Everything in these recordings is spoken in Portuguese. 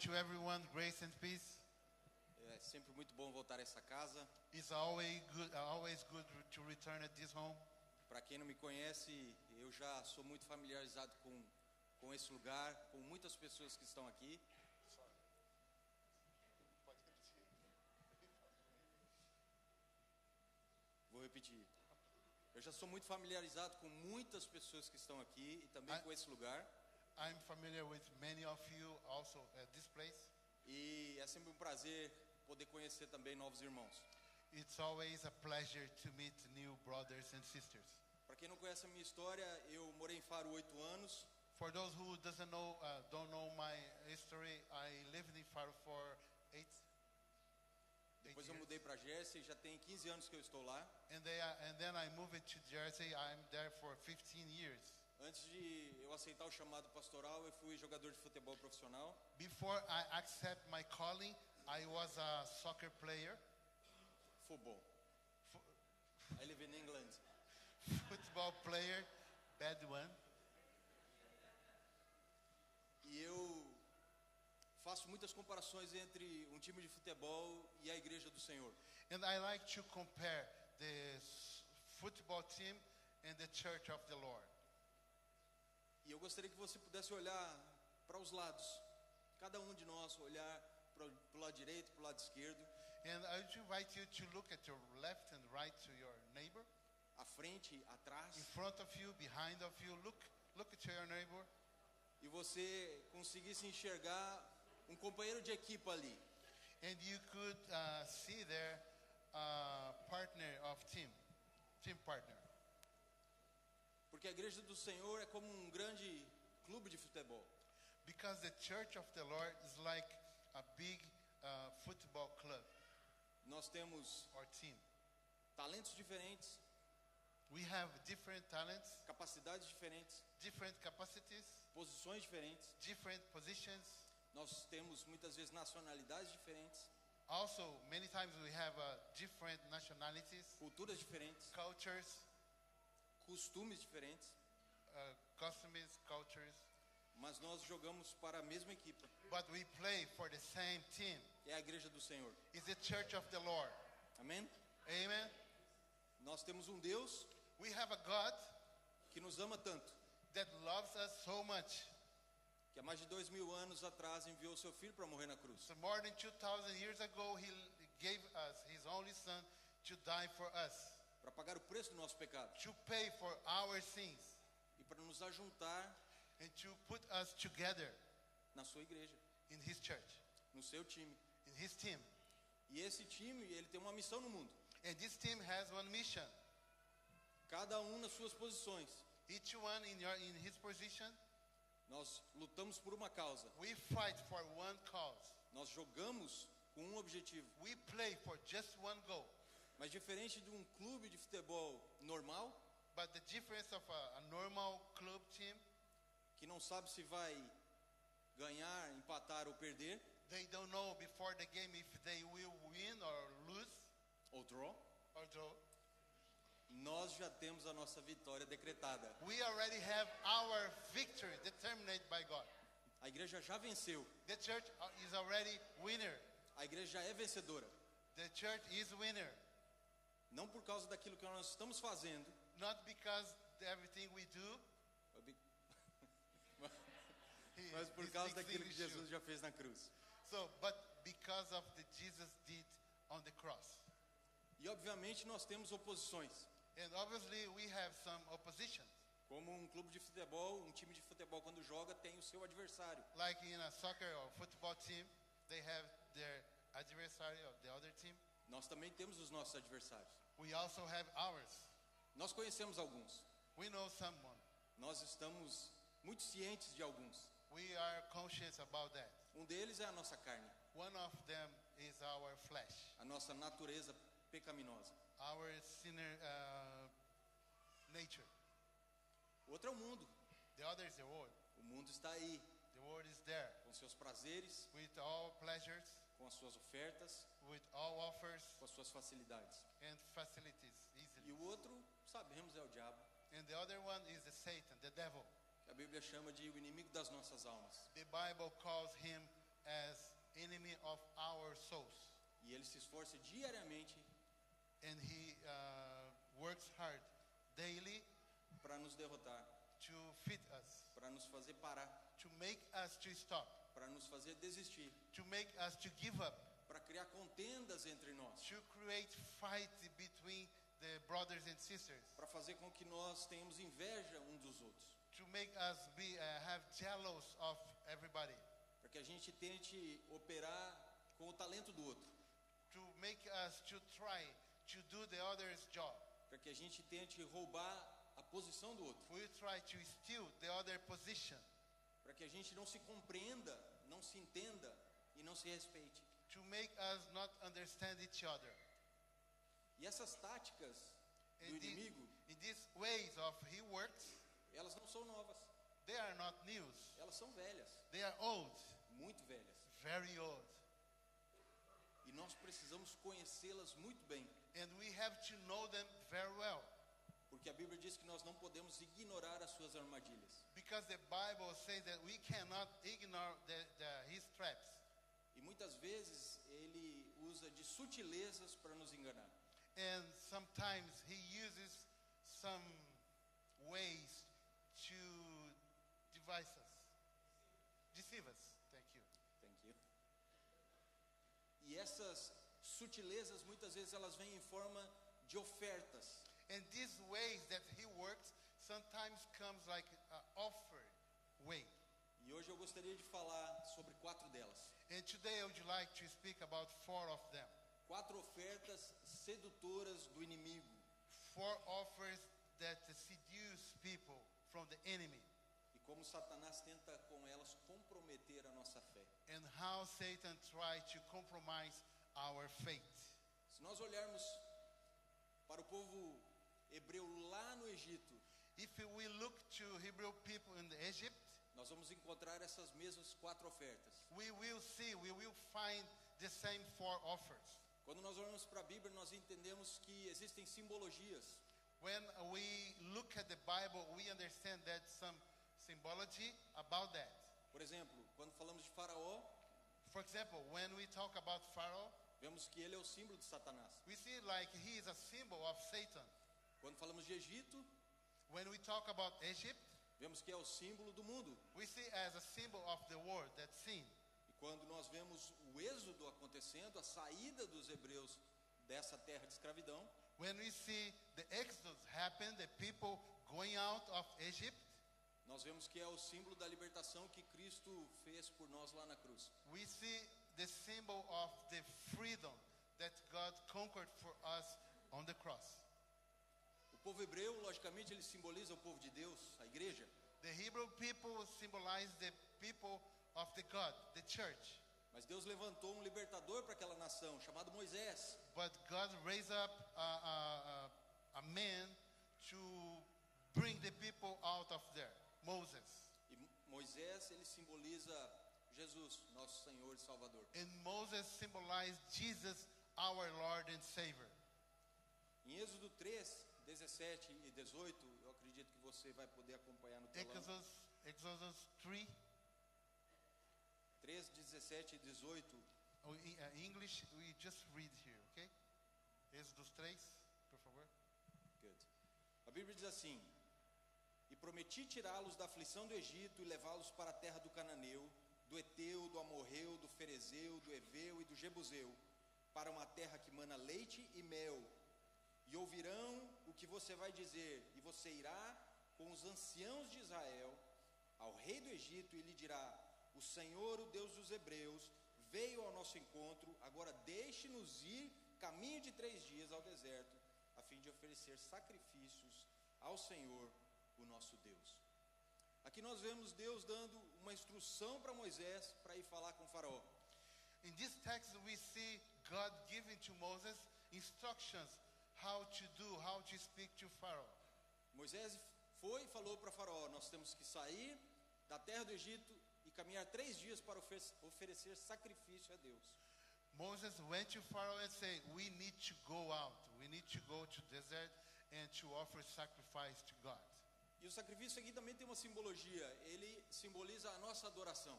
to everyone, grace and peace. É sempre muito bom voltar a essa casa. It's always good to return at this home. Para quem não me conhece, eu já sou muito familiarizado com esse lugar, com muitas pessoas que estão aqui. Vou repetir. Eu já sou muito familiarizado com muitas pessoas que estão aqui e também com esse lugar. I'm familiar with many of you also at this place. E é sempre um prazer poder conhecer também novos irmãos. It's always a pleasure to meet new brothers and sisters. Para quem não conhece a minha história, eu morei em Faro 8 anos. For those who don't know my history, I lived in Faro for 8 Depois eu years. mudei para Jersey, já tem 15 anos que eu estou lá. And then I moved to Jersey. I'm there for 15 years. Antes de eu aceitar o chamado pastoral, eu fui jogador de futebol profissional. Before I accept my calling, I was a soccer player, Football. I live in England. football player, bad one. E eu faço muitas comparações entre um time de futebol e a igreja do Senhor. And I like to compare the football team and the church of the Lord. E eu gostaria que você pudesse olhar para os lados. Cada um de nós olhar para o lado direito, para o lado esquerdo, And I would invite you to look at your left and right to your neighbor. à frente, In atrás, front of you, behind of you, look at your neighbor. e você conseguisse enxergar um companheiro de equipe ali. And you could see there a partner of team partner. Porque a igreja do Senhor é como um grande clube de futebol. Because the church of the Lord is like a big football club Nós temos or team. talentos diferentes, We have different talents, capacidades diferentes, different capacities, posições diferentes. different positions. Nós temos muitas vezes nacionalidades diferentes, Also, many times we have different nationalities, culturas diferentes, cultures, costumes diferentes, customs, cultures. mas nós jogamos para a mesma equipe, But we play for the same team. que é a igreja do Senhor. It's the church of the Lord. Amém? Amen. Nós temos um Deus We have a God que nos ama tanto, that loves us so much. que há mais de 2000 anos atrás enviou seu filho para morrer na cruz. So more than 2,000 years ago, He gave us His only Son to die for us, Para pagar o preço do nosso pecado to pay for our sins, e para nos ajuntar and to put us together na sua igreja, in His church, no seu time. in His team. E esse time, ele tem uma missão no mundo. And this team has one mission. Cada um nas suas posições. Each one in his position. Nós lutamos por uma causa. We fight for one cause. Nós jogamos com um objetivo. We play for just one goal. Mas diferente de um clube de futebol normal, But the difference of a normal club team, que não sabe se vai ganhar, empatar ou perder, they don't know before the game if they will win or lose ou draw, or draw. nós já temos a nossa vitória decretada. We already have our victory determined by God. A igreja já venceu. The church is already winner. A igreja já é vencedora. The church is winner. Não por causa daquilo que nós estamos fazendo, Not because everything we do, mas por he causa speaks daquilo que English Jesus too. já fez na cruz. So, but because of the Jesus did on the cross. E obviamente nós temos oposições. And obviously we have some oppositions. Como um clube de futebol, um time de futebol quando joga tem o seu adversário. Like in a soccer or football team, they have their adversary or the other team. Nós também temos os nossos adversários. We also have ours. Nós conhecemos alguns. We know someone. Nós estamos muito cientes de alguns. We are conscious about that. Um deles é a nossa carne, One of them is our flesh, a nossa natureza pecaminosa. our sinner nature. O outro é o mundo. The other is the world. O mundo está aí, The world is there com seus prazeres, with all pleasures, com as suas ofertas, with all offers com as suas facilidades. and facilities easily. E o outro, sabemos, é o diabo, And the other one is the Satan, the devil. que a Bíblia chama de o inimigo das nossas almas. The Bible calls him as se esforça diariamente and he works hard daily para nos derrotar, to fit us, para nos fazer parar, to make us to stop, para nos fazer desistir, to make us to give up, para criar contendas entre nós, to create fight between the brothers and sisters, para fazer com que nós tenhamos inveja uns dos outros, to make us have jealous of everybody, para que a gente tente operar com o talento do outro, to make us to try to do the other's job. para que a gente tente roubar a posição do outro, We try to steal the other position, para que a gente não se compreenda, não se entenda e não se respeite. to make us not understand each other. E essas táticas do In, inimigo, in these ways of he works, elas não são novas, they are not news. elas são velhas, They are old, muito velhas. very old. E nós precisamos conhecê-las muito bem, And we have to know them very well. porque a Bíblia diz que nós não podemos ignorar as suas armadilhas. Because the Bible says that we cannot ignore his traps. E muitas vezes ele usa de sutilezas para nos enganar. And sometimes he uses some ways to devise us, deceive us. Thank you. Thank you. E essas sutilezas muitas vezes elas vêm em forma de ofertas. And these ways that he works sometimes comes like an offer way. E hoje eu gostaria de falar sobre 4 delas. And today I would like to speak about 4 of them. 4 ofertas sedutoras do inimigo. 4 offers that seduce people from the enemy. E como Satanás tenta com elas comprometer a nossa fé. And how Satan tries to compromise our faith. Se nós olharmos para o povo hebreu lá no Egito, If we look to Hebrew people in Egypt, nós vamos encontrar essas mesmas 4 ofertas. we will find the same 4 offers. Quando nós olhamos para a Bíblia, nós entendemos que existem simbologias. When we look at the Bible, we understand that some symbology about that. Por exemplo, quando falamos de Faraó, For example, when we talk about Pharaoh, vemos que ele é o símbolo de Satanás. we see like he is a symbol of Satan. Quando falamos de Egito, When we talk about Egypt, vemos que é o símbolo do mundo. we see as a symbol of the world, that sin. E quando nós vemos o êxodo acontecendo, a saída dos hebreus dessa terra de escravidão, When we see the Exodus happen, the people going out of Egypt, nós vemos que é o símbolo da libertação que Cristo fez por nós lá na cruz. we see the symbol of the freedom that God conquered for us on the cross. O povo hebreu, logicamente, ele simboliza o povo de Deus, a igreja. The Hebrew people symbolize the people of the God, the church. Mas Deus levantou um libertador para aquela nação, chamado Moisés. But God raised up a man to bring the people out of there, Moses. E Moisés, ele simboliza Jesus, nosso Senhor e Salvador. And Moses symbolized Jesus, our Lord and Savior. Em Êxodo 3, 17 e 18, eu acredito que você vai poder acompanhar no telão. Exodus 3, 3, 17 e 18. English, we just read here, okay? Exodus 3, por favor. Good. A Bíblia diz assim: E prometi tirá-los da aflição do Egito e levá-los para a terra do Cananeu, do Eteu, do Amorreu, do Ferezeu, do Eveu e do Jebuseu, para uma terra que mana leite e mel. E ouvirão o que você vai dizer, e você irá com os anciãos de Israel ao rei do Egito e lhe dirá: O Senhor, o Deus dos Hebreus, veio ao nosso encontro, agora deixe-nos ir caminho de 3 dias ao deserto, a fim de oferecer sacrifícios ao Senhor, o nosso Deus. Aqui nós vemos Deus dando uma instrução para Moisés para ir falar com Faraó. In this text, we see God giving to Moses instructions how to speak to Pharaoh. Moisés foi e falou para Faraó: nós temos que sair da terra do Egito e caminhar 3 dias para oferecer sacrifício a Deus. Moses went to Pharaoh and said, we need to go out. We need to go to the desert and to offer sacrifice to God. E o sacrifício aqui também tem uma simbologia. Ele simboliza a nossa adoração.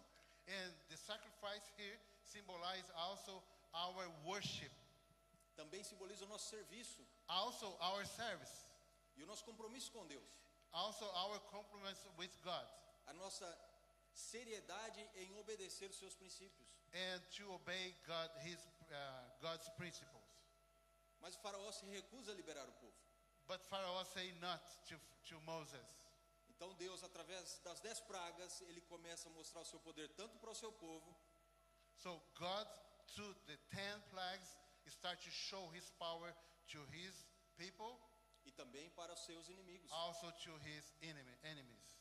And the sacrifice here symbolizes also our worship, também simboliza o nosso serviço also our service, e o nosso compromisso com Deus. also our compromise with God, A nossa seriedade em obedecer os seus princípios. and to obey God's principles. Mas o faraó se recusa a liberar o povo. But Pharaoh say not to Moses. Então Deus, através das 10 pragas, ele começa a mostrar o seu poder tanto para o seu povo, So God, through the 10 plagues, start to show his power to his people, e também para os seus inimigos. also to his enemies.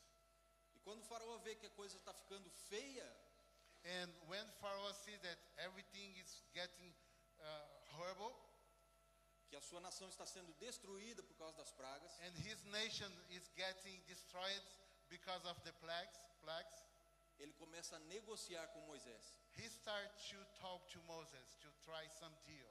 E quando o faraó vê que a coisa está ficando feia, And when Pharaoh sees that everything is getting horrible, que a sua nação está sendo destruída por causa das pragas, and his nation is getting destroyed because of the plagues, ele começa a negociar com Moisés. he starts to talk to Moses to try some deal.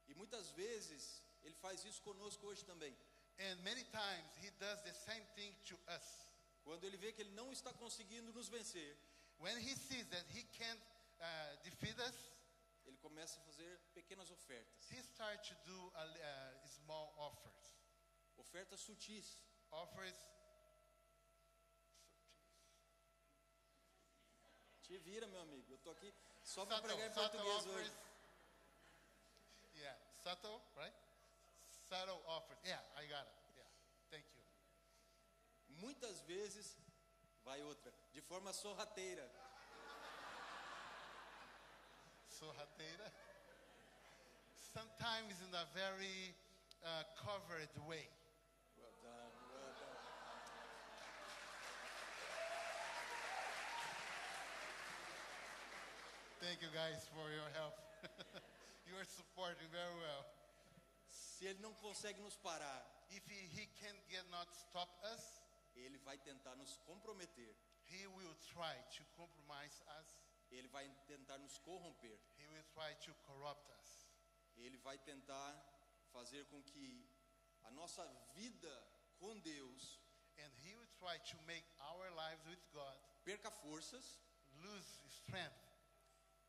E muitas vezes ele faz isso conosco hoje também. And many times he does the same thing to us. Quando ele vê que ele não está conseguindo nos vencer, When he sees that he can't defeat us, ele começa a fazer pequenas ofertas. he starts to do small offers. Ofertas sutis. Offers. Te vira, meu amigo. Eu tô aqui só para Subtle, pregar em subtle português offers. hoje. Yeah, subtle, right? Subtle offers. Yeah, I got it. Yeah, thank you. Muitas vezes, vai outra, de forma sorrateira. Sorrateira. Sometimes in a very covered way. Well done, well done. Thank you guys for your help. You are supporting very well. Se ele não consegue nos parar, If he cannot stop us, ele vai tentar nos comprometer. he will try to compromise us. Ele vai tentar nos corromper. He will try to corrupt us. Ele vai tentar fazer com que a nossa vida com Deus And he will try to make our lives with God perca forças, lose strength.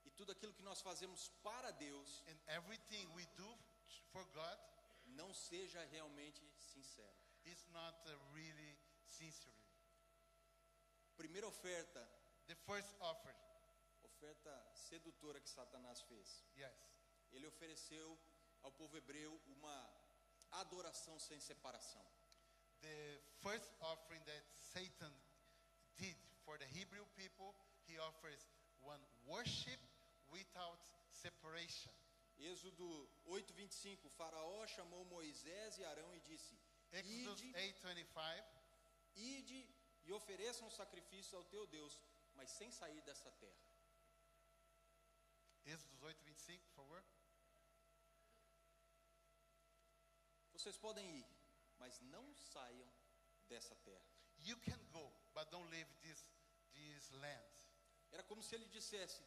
e tudo aquilo que nós fazemos para Deus And everything we do for God não seja realmente sincero. is not really sincere. Primeira oferta, The first offer, oferta sedutora que Satanás fez. yes. Ele ofereceu ao povo hebreu uma adoração sem separação. The first offering that Satan did for the Hebrew people, he offers one worship without separation. Êxodo 8:25, o faraó chamou Moisés e Arão e disse: Exodus Ide, 8:25. ide e ofereçam sacrifício ao teu Deus, mas sem sair dessa terra. Exodus 8:25, por favor. Vocês podem ir, mas não saiam dessa terra. You can go, but don't leave this land. Era como se ele dissesse: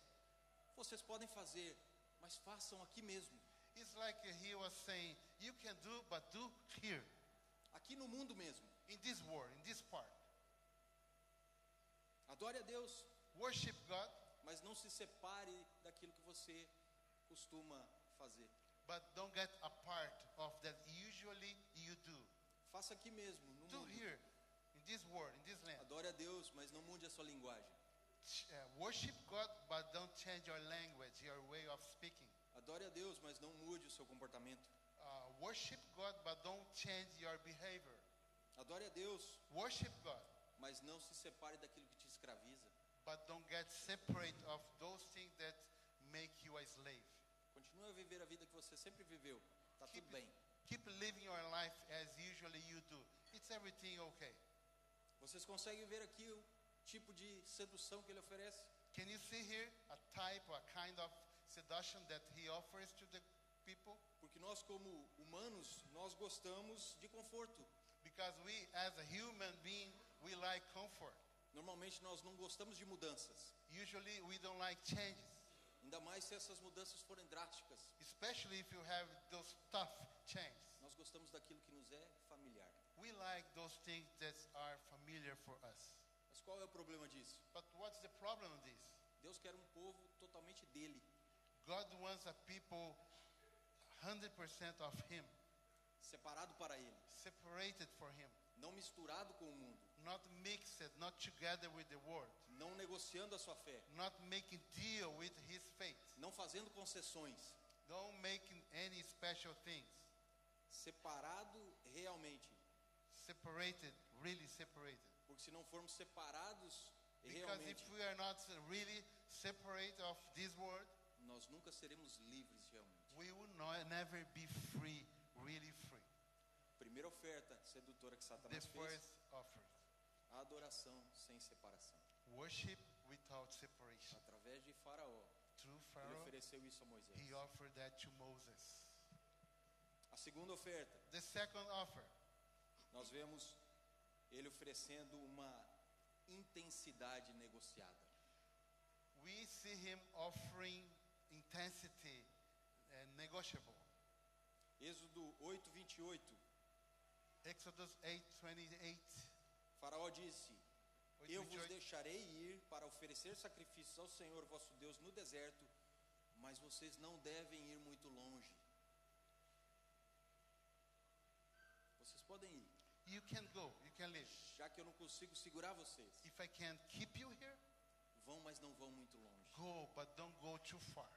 vocês podem fazer, mas façam aqui mesmo. It's like he was saying, you can do, but do here, Aqui no mundo mesmo. in this world, in this part. Adore a Deus, Worship God, mas não se separe daquilo que você costuma fazer. but don't get a part of that usually you do. Faça aqui mesmo, no Do mundo. here, in this world, in this land. Adore a Deus, mas não mude a sua linguagem. Worship God, but don't change your language, your way of speaking. Adore a Deus, mas não mude o seu comportamento. Worship God, but don't change your behavior. Adore a Deus, Worship God, mas não se separe daquilo que te escraviza. but don't get separate of those things that make you a slave. Continue a viver a vida que você sempre viveu. Tá Keep, tudo bem. keep living your life as usually you do. It's everything okay. Vocês conseguem ver aqui o tipo de sedução que ele oferece? Can you see here a type, a kind of seduction that he offers to the people? Porque nós, como humanos, nós gostamos de conforto. Because we, as a human being, we like comfort. Normalmente nós não gostamos de mudanças. Usually we don't like changes, Ainda mais se essas mudanças forem drásticas. especially if you have those tough changes. Nós gostamos daquilo que nos é familiar. We like those things that are familiar for us. Mas qual é o problema disso? But what's the problem with this? Deus quer um povo totalmente dele. God wants a people 100% of Him, separado para Ele, separated for Him, não misturado com o mundo, not mixed, not together with the world, não negociando a sua fé, not making deal with His faith, não fazendo concessões, don't making any special things, separado realmente. separated, really separated. Porque se não formos separados Because if realmente, we are not really separate of this world, nós nunca seremos livres realmente. we will never be free, really free. Primeira oferta sedutora que The Satanás fez, first offer, a adoração sem separação. worship without separation. Através de Faraó, Through ele Pharaoh, ofereceu isso a Moisés. he offered that to Moses. A segunda oferta, The second offer, nós vemos ele oferecendo uma intensidade negociada. we see him offering intensity and negotiable. Êxodo 8:28, Exodus 8:28. Faraó disse: Eu vos 8:28. deixarei ir para oferecer sacrifícios ao Senhor vosso Deus no deserto, mas vocês não devem ir muito longe. Vocês podem ir, You can go, you can live. já que eu não consigo segurar vocês. If I can keep you here, Vão, mas não vão muito longe. go, but don't go too far.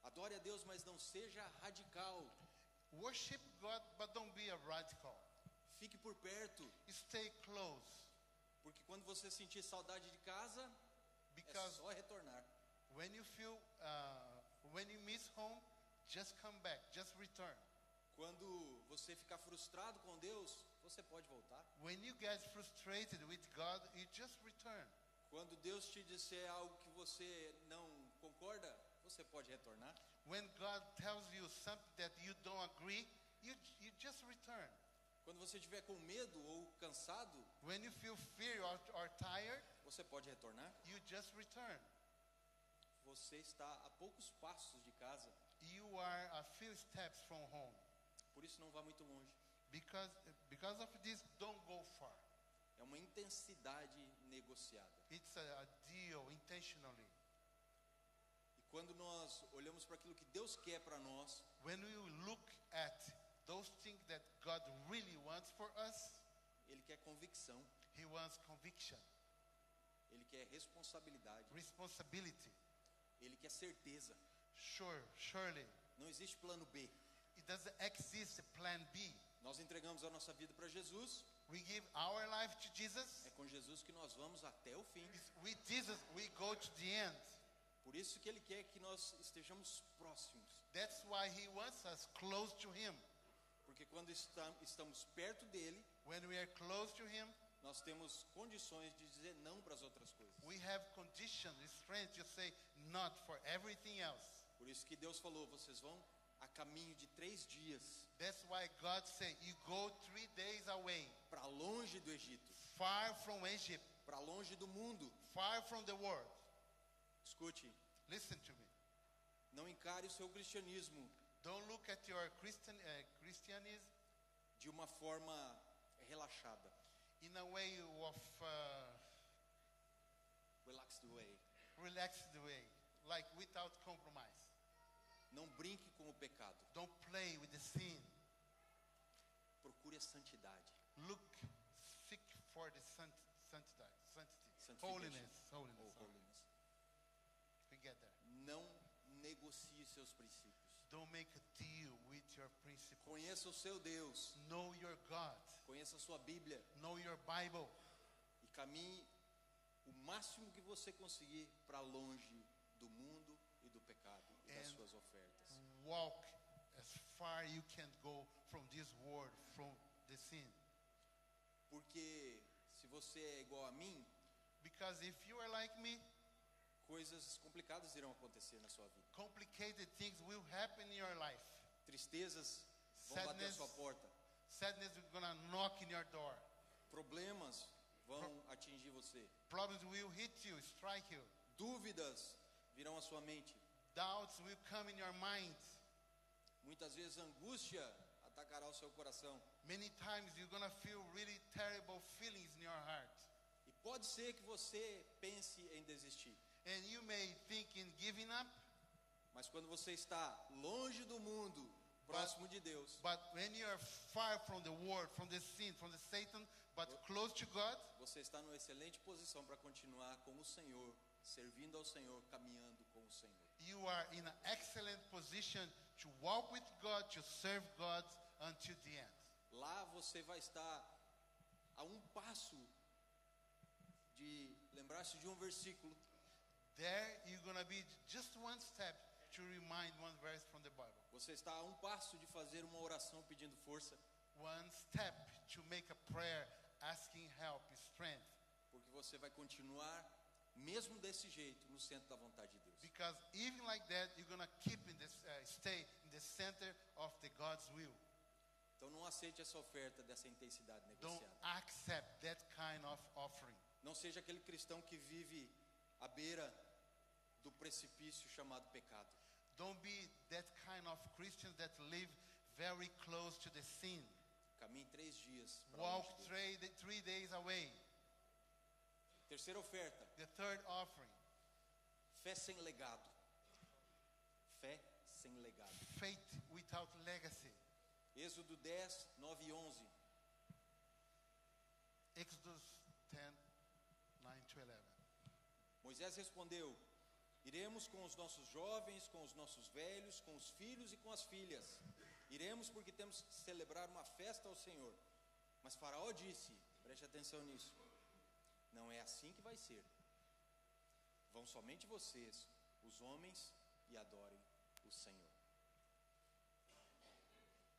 Adore a Deus, mas não seja radical. Worship God, but don't be a radical. Fique por perto, Stay close, porque quando você sentir saudade de casa, é because só retornar. when you feel, when you miss home, just come back, just return. Quando você ficar frustrado com Deus, você pode voltar. When you get frustrated with God, you just return. Quando Deus te disser algo que você não concorda, você pode retornar. When God tells you something that you don't agree, you just return. Quando você estiver com medo ou cansado, When you feel fear or tired, você pode retornar. you just return. Você está a poucos passos de casa, You are a few steps from home. por isso não vá muito longe. Because of this, don't go far. É uma intensidade negociada. It's a deal intentionally. E quando nós olhamos para aquilo que Deus quer para nós, When we look at those things that God really wants for us, Ele quer convicção, He wants conviction, Ele quer responsabilidade, responsibility. Ele quer certeza. Surely. Não existe plano B. It doesn't exist a plan B. Nós entregamos a nossa vida para Jesus, We give our life to Jesus. é com Jesus que nós vamos até o fim. With Jesus, we go to the end. Por isso que Ele quer que nós estejamos próximos. That's why He wants us close to Him. Porque quando estamos perto dEle, When we are close to Him, nós temos condições de dizer não para as outras coisas. we have condition, strength to say not for everything else. Por isso que Deus falou, vocês vão a caminho de 3 dias That's why God said, you go 3 days away, para longe do Egito, far from Egypt, para longe do mundo. far from the world. Escute, Listen to me. não encare o seu cristianismo Don't look at your Christianism de uma forma relaxada, in a way of relaxed way. relaxed way, like without compromise. Não brinque com o pecado. Don't play with the sin. Procure a santidade. Seek for the sanctity, Sanctification. holiness. Ou holiness. We get there. Não negocie seus princípios. Don't make a deal with your principles. Conheça o seu Deus. Know your God. Conheça a sua Bíblia. Know your Bible. E caminhe o máximo que você conseguir para longe do mundo e do pecado e das And suas ofertas. Walk as far you can go from this world, from the sin. Porque se você é igual a mim, Because if you are like me, coisas complicadas irão acontecer na sua vida. complicated things will happen in your life. Tristezas vão bater a Sadness. sua porta. Sadness is gonna knock in your door. Problemas vão atingir você. Problems will hit you, strike you. Dúvidas virão à sua mente. Doubts will come in your mind. Muitas vezes angústia atacará o seu coração. Many times you're gonna feel really terrible feelings in your heart. E pode ser que você pense em desistir. And you may think in giving up, Mas quando você está longe do mundo, próximo de Deus, But when you are far from the world, from the sin, from the Satan, but close to God, você está numa excelente posição para continuar com o Senhor, servindo ao Senhor, caminhando com o Senhor. you are in an excellent position to walk with God, to serve God until the end. Lá você vai estar a um passo de lembrar-se de um versículo. There you're going to be just one step to remind one verse from the Bible. Você está a um passo de fazer uma oração pedindo força, One step to make a prayer asking help, strength. porque você vai continuar, mesmo desse jeito, no centro da vontade de Deus. Because even like that, you're going to keep in this, stay in the center of the God's will. Então não aceite essa oferta dessa intensidade Don't negociada. accept that kind of offering. Não seja aquele cristão que vive à beira do precipício chamado pecado. Don't be that kind of Christian that live very close to the sin. Caminhe 3 dias para Walk longe dele. 3 days away. Terceira oferta, The third offering, fé sem legado. Fé sem legado. faith without legacy. Êxodo 10, 9 e 11. Exodus 10, 9 to 11. Moisés respondeu: iremos com os nossos jovens, com os nossos velhos, com os filhos e com as filhas. Iremos porque temos que celebrar uma festa ao Senhor. Mas Faraó disse, preste atenção nisso, não é assim que vai ser. Vão somente vocês, os homens, e adorem o Senhor.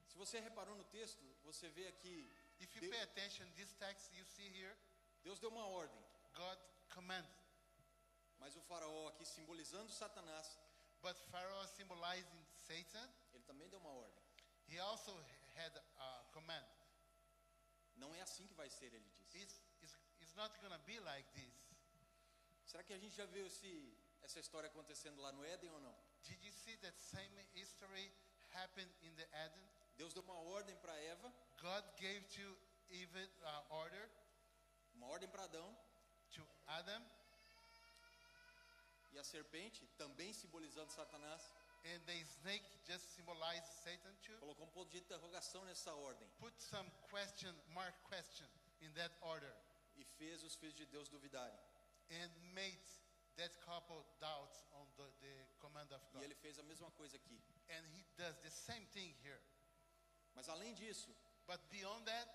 Se você reparou no texto, você vê aqui, If you pay attention, this text you see here, Deus deu uma ordem, God commanded. mas o Faraó aqui simbolizando Satanás, But Pharaoh symbolizing Satan, ele também deu uma ordem. he also had a command. Não é assim que vai ser, ele disse. It's not going to be like this. Será que a gente já viu essa história acontecendo lá no Éden ou não? Did you see that same history happened in the Eden? Deus deu uma ordem para Eva, God gave to Eve order uma ordem para Adão, to Adam, e a serpente, também simbolizando Satanás, and the snake just symbolizes Satan too. colocou um ponto de interrogação nessa ordem Put some question in that order, e fez os filhos de Deus duvidarem. and made that couple doubt on the command of E God. ele fez a mesma coisa aqui. And he does the same thing here. Mas além disso, But beyond that,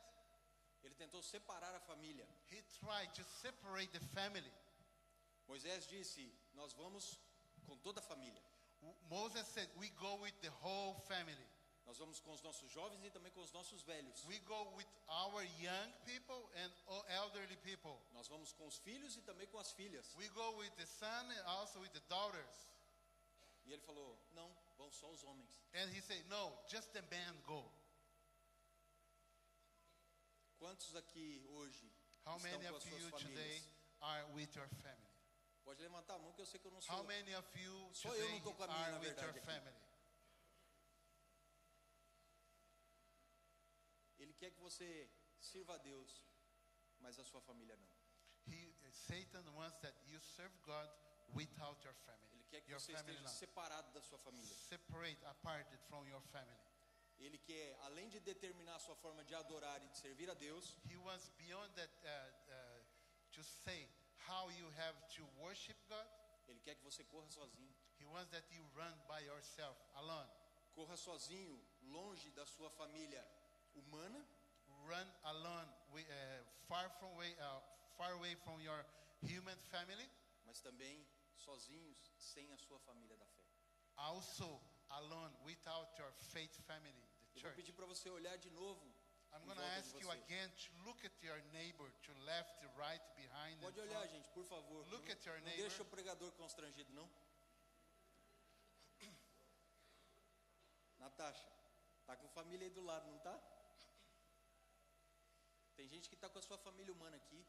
ele tentou separar a família. he tried to separate the family. Moisés disse, nós vamos com toda a família. Moses said, we go with the whole family. Nós vamos com os nossos jovens e também com os nossos velhos. We go with our young people and elderly people. Nós vamos com os filhos e também com as filhas. We go with the son and also with the daughters. E ele falou, não, vão só os homens. And he said, no, just the men go. Quantos aqui hoje How estão many com of as suas you today famílias? are with your family? Pode levantar a mão que eu sei que eu não sou. How many of you Só eu today não tô com a minha, are na with your verdade, aqui. family? Ele quer que você sirva a Deus, mas a sua família não. Satan wants that you serve God without your family. Ele quer que Your você family esteja not. separado da sua família. Separate, aparted from your family. Ele quer, além de determinar a sua forma de adorar e de servir a Deus, He wants beyond that to say how you have to worship God. ele quer que você corra sozinho. He wants that you run by yourself, alone. Corra sozinho, longe da sua família humana, Run alone, far away from your human family. mas também sozinhos, sem a sua família da fé. Also alone, without your faith family, the Eu vou church. pedir para você olhar de novo I'm em going to volta de ask you você. again to look at your neighbor, to left, to right, behind, and Pode olhar, front. gente, por favor. Look at your Não neighbor. deixa o pregador constrangido, não. Natasha, tá com família aí do lado, não tá? Tem gente que tá com a sua família humana aqui,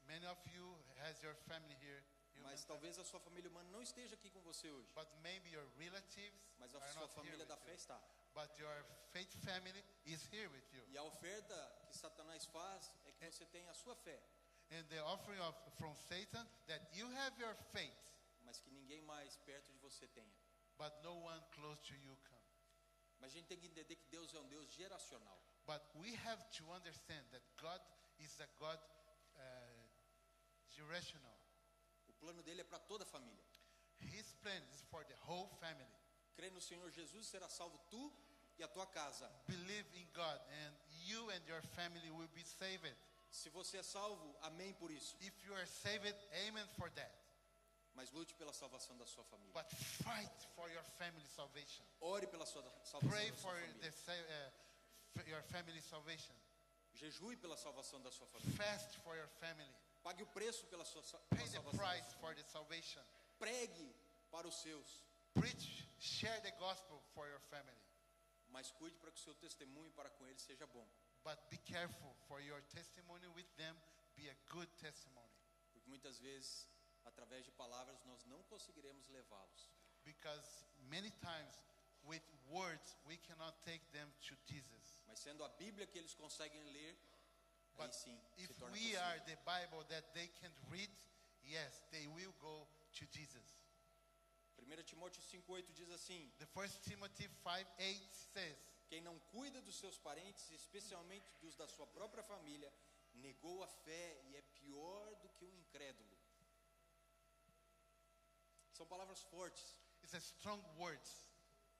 Many of you has your family here, mas talvez a sua família humana não esteja aqui com você hoje. but maybe your relatives Mas a are sua not here família with da fé you. está. But your faith family is here with you. E a oferta que Satanás faz é que você tenha a sua fé, And the offering from Satan, that you have your faith, mas que ninguém mais perto de você tenha. but no one close to you come. Mas a gente tem que entender que Deus é um Deus geracional. But we have to understand that God is a God generational. O plano dele é para toda a família. His plan is for the whole family. Crê no Senhor Jesus, será salvo tu e a tua casa. Believe in God and you and your family will be saved. Se você é salvo, amém por isso. If you are saved, amen for that. Mas lute pela salvação da sua família. But fight for your family salvation. Ore pela sua salvação Pray da sua for família. your family salvation. Jejue pela salvação da sua família. Fast for your family. Pague o preço pela sua Pay the salvação. price for the salvation. Pregue para os seus. Preach, share the gospel for your family. Mas cuide para que o seu testemunho para com eles seja bom. But be careful for your testimony with them be a good testimony. Porque muitas vezes, através de palavras, nós não conseguiremos levá-los. Because many times with words we cannot take them to Jesus. Mas sendo a Bíblia que eles conseguem ler, aí But sim if se torna we possível. are the Bible that they can read, yes, they will go to Jesus. 1 Timóteo 5,8 diz assim: The 1 Timothy 5:8 says, quem não cuida dos seus parentes, especialmente dos da sua própria família, negou a fé e é pior do que um incrédulo. São palavras fortes, it's a strong words,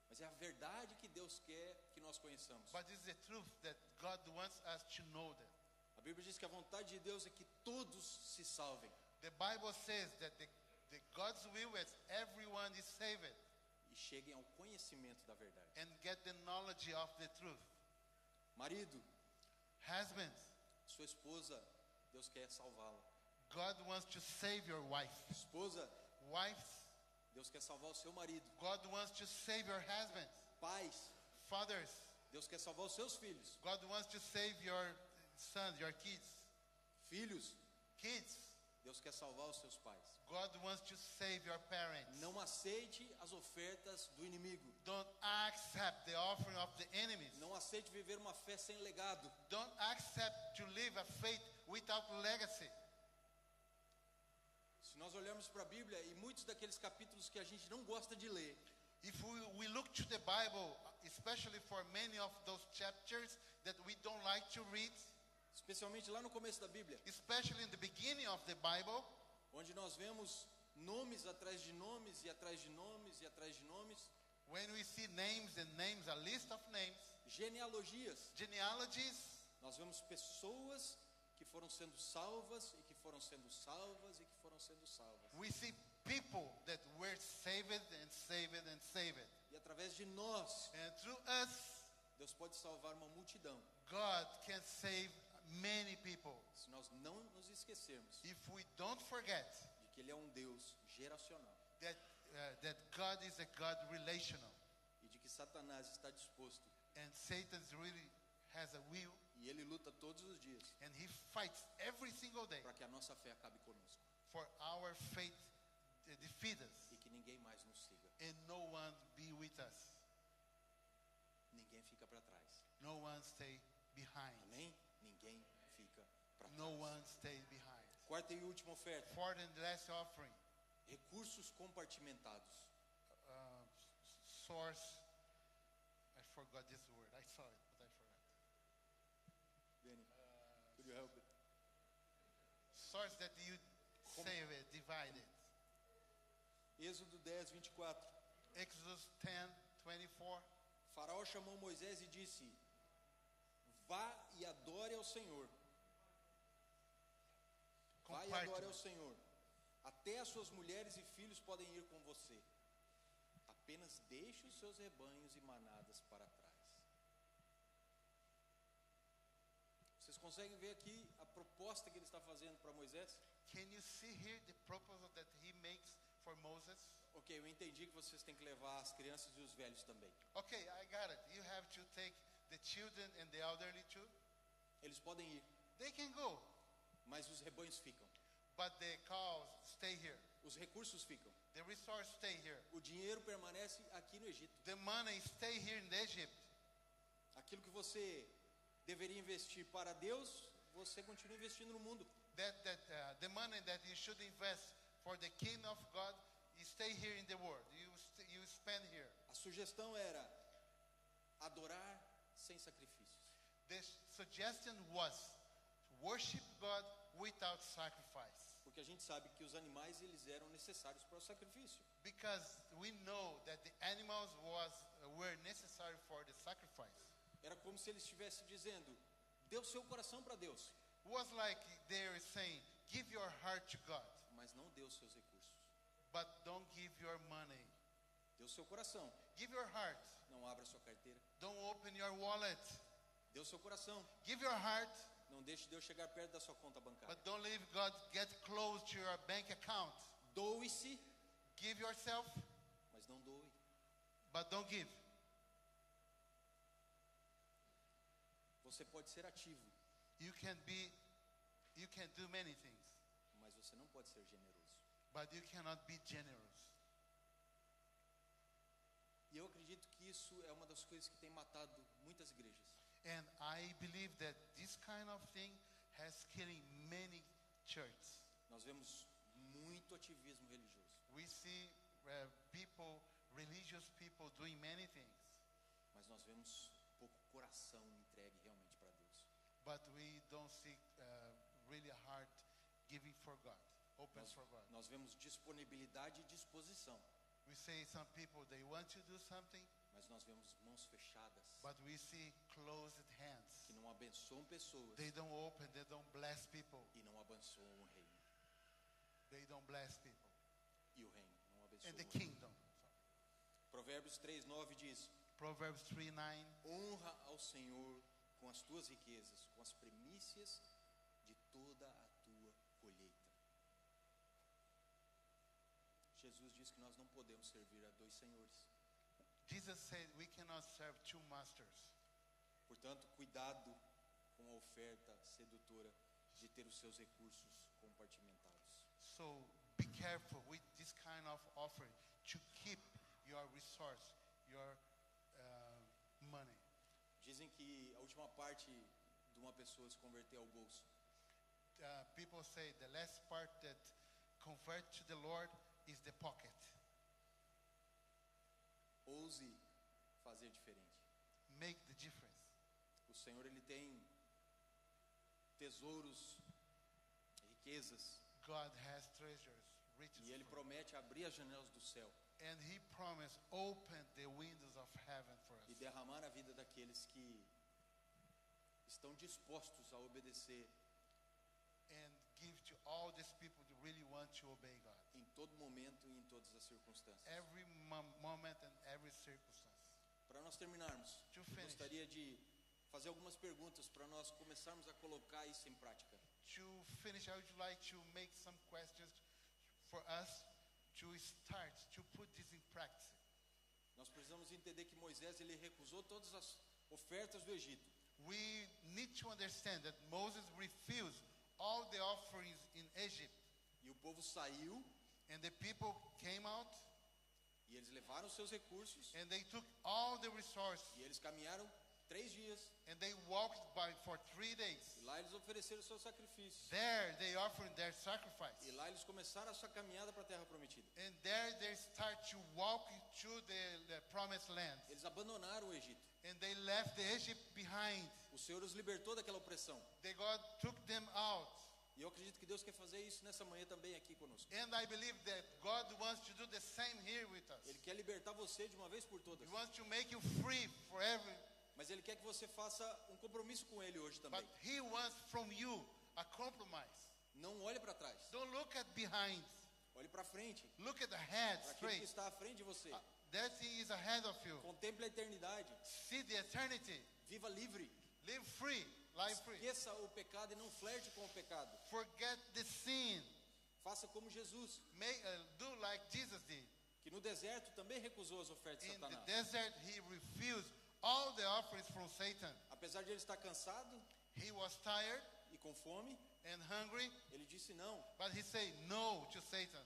mas é a verdade que Deus quer que nós conheçamos. but it's the truth that God wants us to know that. A Bíblia diz que a vontade de Deus é que todos se salvem The Bible says that the God's will is everyone is saved e cheguem ao conhecimento da verdade. and get the knowledge of the truth. Marido, Husbands, sua esposa, Deus quer salvá-la. God wants to save your wife. Esposa, Wives, Deus quer salvar o seu marido. God wants to save your husbands. Pais, Fathers, Deus quer salvar os seus filhos. God wants to save your sons, your kids. Filhos, Kids, Deus quer salvar os seus pais. God wants to save your parents. Não aceite as ofertas do inimigo. Don't accept the offering of the enemies. Não aceite viver uma fé sem legado. Don't accept to live a faith without legacy. Se nós olharmos para a Bíblia e muitos daqueles capítulos que a gente não gosta de ler, If we look to the Bible, especially for many of those chapters that we don't like to read, especialmente lá no começo da Bíblia, especially in the beginning of the Bible, onde nós vemos nomes atrás de nomes e atrás de nomes e atrás de nomes, when we see names and names, a list of names, genealogias, genealogies, nós vemos pessoas que foram sendo salvas e que foram sendo salvas e que foram sendo salvas. we see people that were saved and saved and saved. E através de nós, And through us, Deus pode salvar uma multidão, God can save many people. se nós não nos esquecermos If we don't forget de que Ele é um Deus geracional that God is a God relational e de que Satanás está disposto and Satan really has a will e ele luta todos os dias and he fights every single day para que a nossa fé acabe conosco for our faith to defeat us e que ninguém mais nos siga. and no one be with us. Ninguém fica para trás. No one stay behind. Amém? Ninguém fica para trás. No one stay behind. Quarta e última oferta: Fourth and last offering, recursos compartimentados. source. I forgot this word. I saw it, but I forgot. Danny, could you help it? Source that you save it, divided. Êxodo 10, 24. Exodus 10:24. Faraó chamou Moisés e disse: vá e adore ao Senhor. Vá e adore ao Senhor. Até as suas mulheres e filhos podem ir com você. Apenas deixe os seus rebanhos e manadas para trás. Vocês conseguem ver aqui a proposta que ele está fazendo para Moisés? Can you see here the proposal that he makes for Moses? Ok, eu entendi que vocês têm que levar as crianças e os velhos também. Okay, I got it. You have to take the children and the elderly too. Eles podem ir, They can go, mas os rebanhos ficam. but the cows stay here. Os recursos ficam. The resource stay here. O dinheiro permanece aqui no Egito. The money stay here in Egypt. Aquilo que você deveria investir para Deus, você continua investindo no mundo. The money that you should invest for the kingdom of God, you stay here in the world. You spend here. A sugestão era adorar sem sacrifícios. The suggestion was to worship God without sacrifice. Porque a gente sabe que os animais eles eram necessários para o sacrifício. Because we know that the animals were necessary for the sacrifice. Era como se ele estivesse dizendo: dê o seu coração para Deus, It was like they were saying, give your heart to God, mas não dê os seus recursos. but don't give your money. Dê o seu coração, Give your heart. não abra sua carteira. Don't open your wallet. Dê o seu coração, Give your heart, não deixe Deus chegar perto da sua conta bancária. but don't leave God get close to your bank account. Doe-se, Give yourself, mas não doe. but don't give. Você pode ser ativo, You can do many things, mas você não pode ser generoso. but you cannot be generous. E eu acredito que isso é uma das coisas que tem matado muitas igrejas. And I believe that this kind of thing has killing many churches. Nós vemos muito ativismo religioso, We see people, religious people doing many things, mas nós vemos pouco coração entregue realmente para Deus. but we don't see really heart giving for God, opens for God. Nós vemos disponibilidade e disposição, We say some people, they want to do something, mas nós vemos mãos fechadas but we see closed hands. que não abençoam pessoas They don't open, they don't bless people. e não abençoam o reino. They don't bless people. E o reino não abençoa And the o reino. kingdom. Provérbios 3:9 diz: Proverbs 3:9. honra ao Senhor com as tuas riquezas, com as primícias de toda a tua colheita. Jesus diz que nós não podemos servir a dois senhores. Jesus said we cannot serve two masters. Portanto, cuidado com a oferta sedutora de ter os seus recursos compartimentados. So be careful with this kind of offering to keep your resource, your money. Dizem que a última parte de uma pessoa se converter ao bolso. People say the last part that convert to the Lord is the pocket. Ouse fazer diferente. Make the difference. O Senhor ele tem tesouros, riquezas, God has treasures, riches, e ele for you. promete abrir as janelas do céu And He promised open the windows of heaven for e us derramar a vida daqueles que estão dispostos a obedecer and give to all these people that really want to obey God. em todo momento e em todas as circunstâncias. Every moment and every circumstance. Para nós terminarmos, To eu finish. gostaria de fazer algumas perguntas para nós começarmos a colocar isso em prática. To finish, I would like to make some questions for us to start to put this in practice. Nós precisamos entender que Moisés ele recusou todas as ofertas do Egito. We need to understand that Moses refused all the offerings in Egypt, E o povo saiu and the people came out e eles levaram seus recursos and they took all the resources e eles caminharam 3 dias and they walked for 3 days. e lá eles ofereceram seus sacrifícios. There they offered their sacrifice, E lá eles começaram a sua caminhada para a terra prometida. and there they start to walk through the promised land, Eles abandonaram o Egito. and they left the Egypt behind. O Senhor os libertou daquela opressão. God took them out. E eu acredito que Deus quer fazer isso nessa manhã também aqui conosco. And I believe that God wants to do the same here with us. Ele quer libertar você de uma vez por todas. He wants to make you free forever. Mas Ele quer que você faça um compromisso com Ele hoje But também. He wants from you a compromise. Não olhe para trás. Don't look at behind. Olhe para frente. Look at the head Para aquele que straight. está à frente de você. That thing is ahead of you. Contemple a eternidade. See the eternity. Viva livre. Live free. Life free. Esqueça o pecado e não flerte com o pecado. Forget the sin. Faça como Jesus, Do like Jesus did. que no deserto também recusou as ofertas de In the Satanás. desert, he refused all the offerings from Satan. Apesar de ele estar cansado He was tired e com fome, and hungry, ele disse não. but he said no to Satan.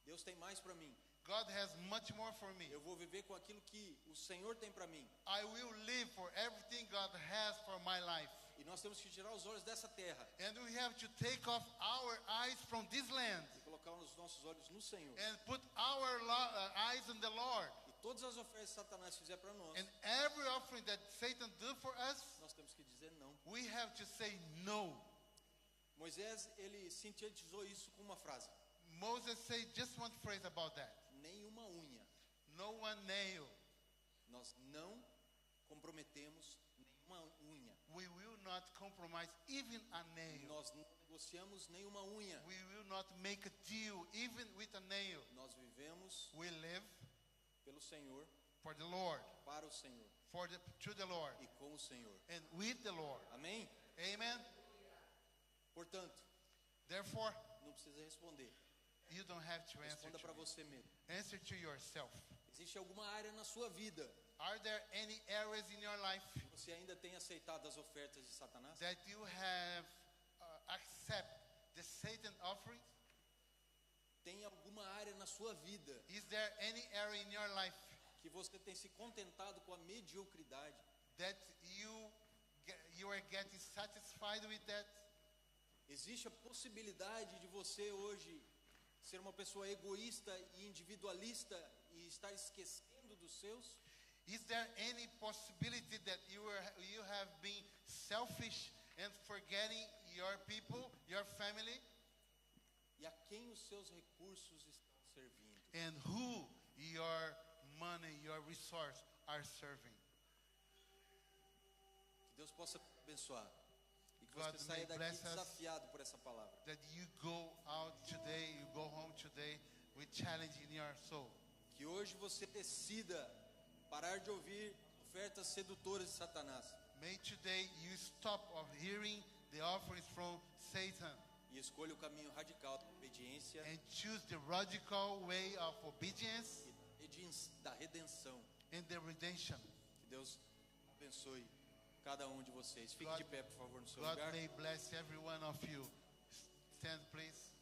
Deus tem mais para mim. God has much more for me. Eu vou viver com aquilo que o Senhor tem para mim. I will live for everything God has for my life. E nós temos que tirar os olhos dessa terra And we have to take off our eyes from this land e colocar os nossos olhos no Senhor. and put our eyes on the Lord E todas as ofertas que Satanás fizer para nós, and every offering that Satan do for us, nós temos que dizer não. we have to say no. Moisés, ele sintetizou isso com uma frase: Moses said just one phrase about that. nenhuma unha. No one nail. Nós não comprometemos nenhuma unha. We will not compromise even a nail. Nós não negociamos nenhuma unha. We will not make a deal even with a nail. Nós vivemos We live pelo Senhor, for the Lord, para o Senhor to the Lord, e com o Senhor. and with the Lord. Amém? Amen. Portanto, Therefore, não precisa responder. you don't have to answer Responda to para me. você mesmo. Answer to yourself. Existe alguma área na sua vida Are there any areas in your life que você ainda tem aceitado as ofertas de Satanás? that you have accept the Satan offering? Tem alguma área na sua vida Is there any area in your life que você tem se contentado com a mediocridade? that you are getting satisfied with that? Existe a possibilidade de você hoje ser uma pessoa egoísta e individualista e estar esquecendo dos seus? Is there any possibility that you have been selfish and forgetting your people, your family, E a quem os seus recursos estão servindo? and who your money, your resource are serving? Que Deus possa abençoar e que God você saia may daqui bless us. desafiado por essa palavra. That you go out today, you go home today with challenge in your soul. Que hoje você decida parar de ouvir ofertas sedutoras de Satanás May today you stop of hearing the offerings from Satan e escolha o caminho radical da obediência and choose the radical way of obedience e da redenção. and the redemption. Que Deus abençoe cada um de vocês. Fique God- de pé, por favor, no seu God lugar. may bless every one of you. Stand, please.